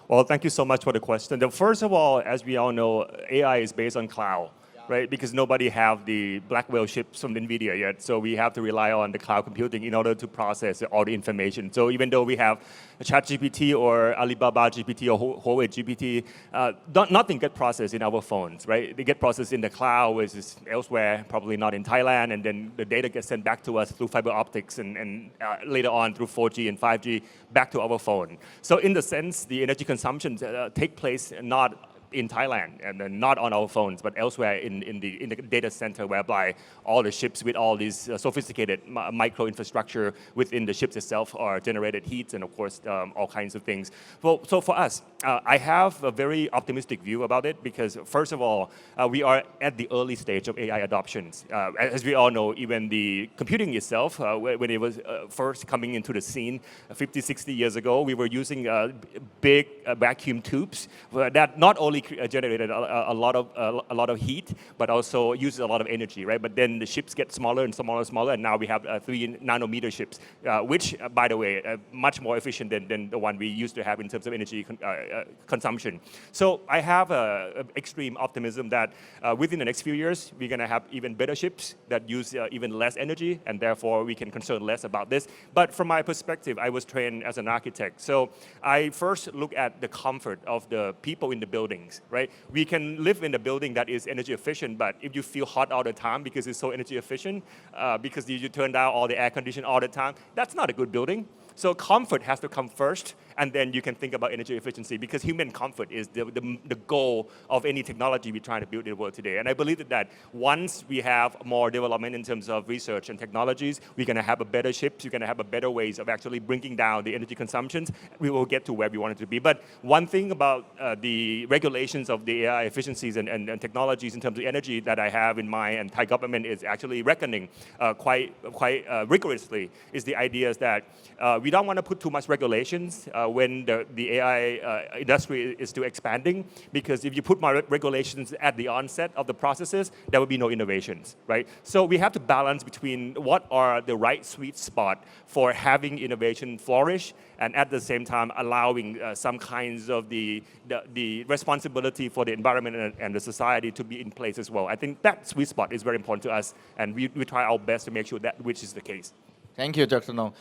Well, thank you so much for the question. First of all, as we all know, AI is based on cloud, right? Because nobody have the Blackwell chips from NVIDIA yet. So we have to rely on the cloud computing in order to process all the information. So even though we have ChatGPT or Alibaba GPT or Huawei GPT, nothing get processed in our phones, right? They get processed in the cloud, which is elsewhere, probably not in Thailand, and then the data gets sent back to us through fiber optics and later on through 4G and 5G back to our phone. So in the sense, the energy consumption take place not in Thailand and then not on our phones, but elsewhere in the data center, whereby all the ships with all these sophisticated micro infrastructure within the ships itself are generated heat and of course all kinds of things. So for us, I have a very optimistic view about it because first of all, we are at the early stage of AI adoptions. As we all know, even the computing itself, when it was first coming into the scene 50, 60 years ago, we were using big vacuum tubes that not only generated a lot of heat, but also uses a lot of energy, right? But then the ships get smaller and smaller and smaller, and now we have 3-nanometer ships, which, by the way, are much more efficient than the one we used to have in terms of energy consumption. So I have extreme optimism that within the next few years, we're going to have even better ships that use even less energy, and therefore we can concern less about this. But from my perspective, I was trained as an architect. So I first look at the comfort of the people in the buildings. Right? We can live in a building that is energy efficient, but if you feel hot all the time because it's so energy efficient, because you turn down all the air conditioning all the time, that's not a good building. So comfort has to come first, and then you can think about energy efficiency because human comfort is the goal of any technology we're trying to build in the world today. And I believe that once we have more development in terms of research and technologies, we're going to have a better ships, we're going to have a better ways of actually bringing down the energy consumptions. We will get to where we want it to be. But one thing about the regulations of the AI efficiencies and technologies in terms of energy that I have in mind and Thai government is actually reckoning quite rigorously is the idea that we don't want to put too much regulations when the AI industry is still expanding, because if you put more regulations at the onset of the processes, there will be no innovations, right? So we have to balance between what are the right sweet spot for having innovation flourish, and at the same time allowing some kinds of the responsibility for the environment and the society to be in place as well. I think that sweet spot is very important to us, and we try our best to make sure that which is the case. Thank you, Dr. Nong.